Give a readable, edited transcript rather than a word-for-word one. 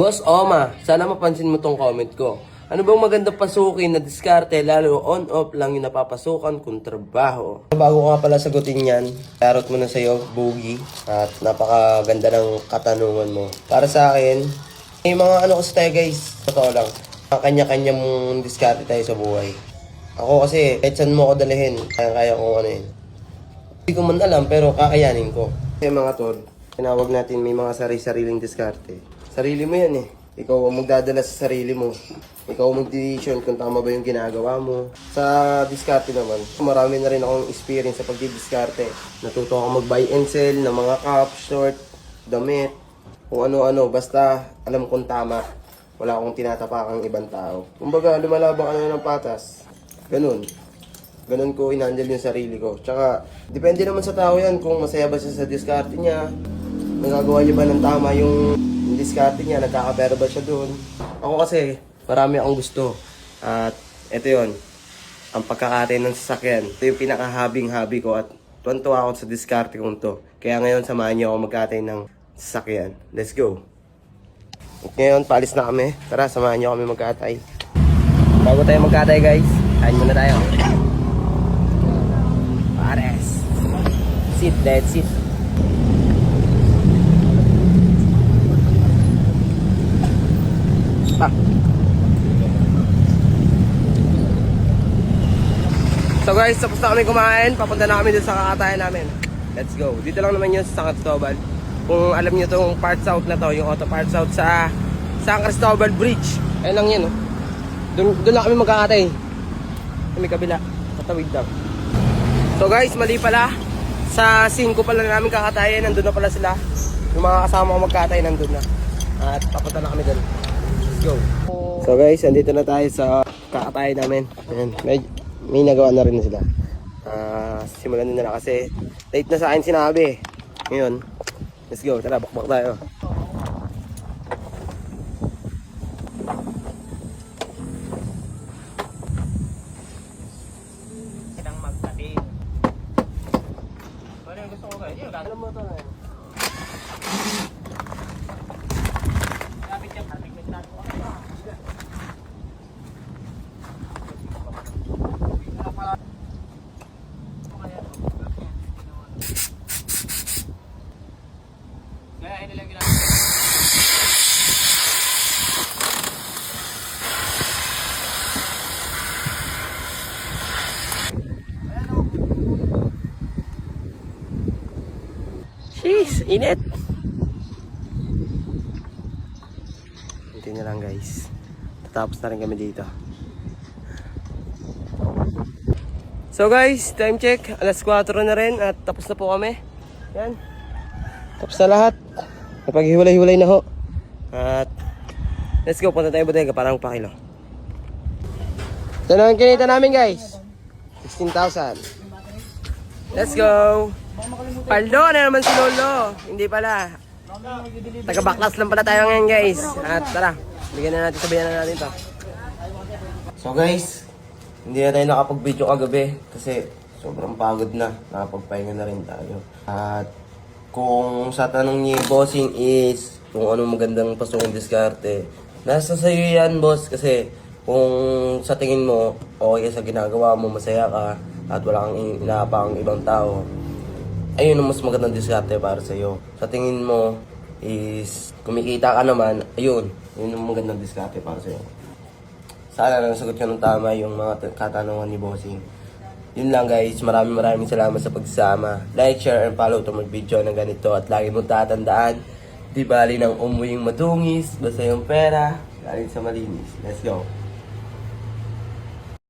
Boss Oma, sana mapansin mo tong comment ko. Ano bang magandang pasukin na diskarte lalo on-off lang yung napapasukan kung trabaho? Bago ko nga pala sagutin yan, tarot mo na sa'yo, Boogie. At napakaganda ng katanungan mo. Para sa akin, may mga ano kasi tayo guys, totoo lang. Kanya-kanya mong diskarte tayo sa buhay. Ako kasi, kahit saan mo ako dalhin, kaya kong ano yun. Hindi ko man alam, pero kakayanin ko. Kasi mga tol, tinawag natin may mga sarili-sariling diskarte. Sarili mo yan eh. Ikaw ang magdadala sa sarili mo. Ikaw ang mag-decision kung tama ba yung ginagawa mo. Sa diskarte naman, marami na rin akong experience sa pagdidiskarte. Natuto ako mag-buy and sell ng mga cup, short, damit, kung ano-ano. Basta alam kong tama. Wala akong tinatapakang ibang tao. Kumbaga, lumalaban ka na ng patas. Ganun. Ganun ko inhandle yung sarili ko. Tsaka, depende naman sa tao yan kung masaya ba siya sa diskarte niya. Nagagawa niya ba ng tama yung diskarte niya, nagkakapera ba siya doon. Ako kasi, marami akong gusto. At ito yon, ang pagkakatay ng sasakyan. Ito yung pinaka-hobby ko at tuwan-tuwa ako sa diskarte kong to. Kaya ngayon, samahan niyo ako magkatay ng sasakyan. Let's go! At ngayon, paalis na kami. Tara, samahan niyo kami magkatay. Bago tayo magkatay guys, kain muna tayo. Pares! Sit, let's sit. So guys, tapos na kami kumain. Papunta na kami dun sa kakatayan namin. Let's go. Dito lang naman yun sa San Cristobal. Kung alam nyo itong parts out na to, yung auto parts out sa San Cristobal Bridge. Ayun lang yun, oh. Doon lang kami magkakatay. May kabila. Tatawid lang. So guys, mali pala. Sa 5 pala namin kakatayan. Nandun na pala sila. Yung mga kasama ko magkakatay nandun na. At papunta na kami dun. Let's go. So guys, andito na tayo sa kakatayan namin. Ayan, may nagawa na rin na sila. Simulan na nila kasi late na sa akin sinabi. Ngayon, let's go. Tara, bakbak tayo. Kitang magtabi. Ano yung gusto ko kayo? Alam mo ito na yun. Kapit yan, kapit na ito. Jeez, init. Hindi na lang guys. Tatapos na rin kami dito. So guys, time check. Alas 4 na rin at tapos na po kami. Yan. Tapos na lahat. Napaghiwalay-hiwalay na ho. At let's go. Punta tayo bodega para magpakilo. Ito na ang kinita namin guys. 16,000. Let's go. Paldo na naman si Lolo. Hindi pala. Taga-backlash lang pala tayo ngayon guys. At tara, bigyan na natin, sabihan na natin to. So guys, hindi na tayo nakapag-video kagabi kasi sobrang pagod na. Nakapagpahinga na rin tayo. At kung sa tanong ni Bossing is kung anong magandang pasokong diskarte, nasa sa'yo yan boss kasi kung sa tingin mo okay sa ginagawa mo, masaya ka at wala kang inaapang ibang tao, ayun ang mas magandang diskarte para sa'yo. Sa tingin mo is kumikita ka naman, ayun, yun ang magandang diskarte para sa'yo. Sana nasagot ko ng tama yung mga katanungan ni Bossing. Yun lang guys, maraming salamat sa pagsama. Like, share, and follow itong video na ganito. At lagi mong tatandaan, di bali ng umuwing matungis, basta yung pera, galing sa malinis. Let's go!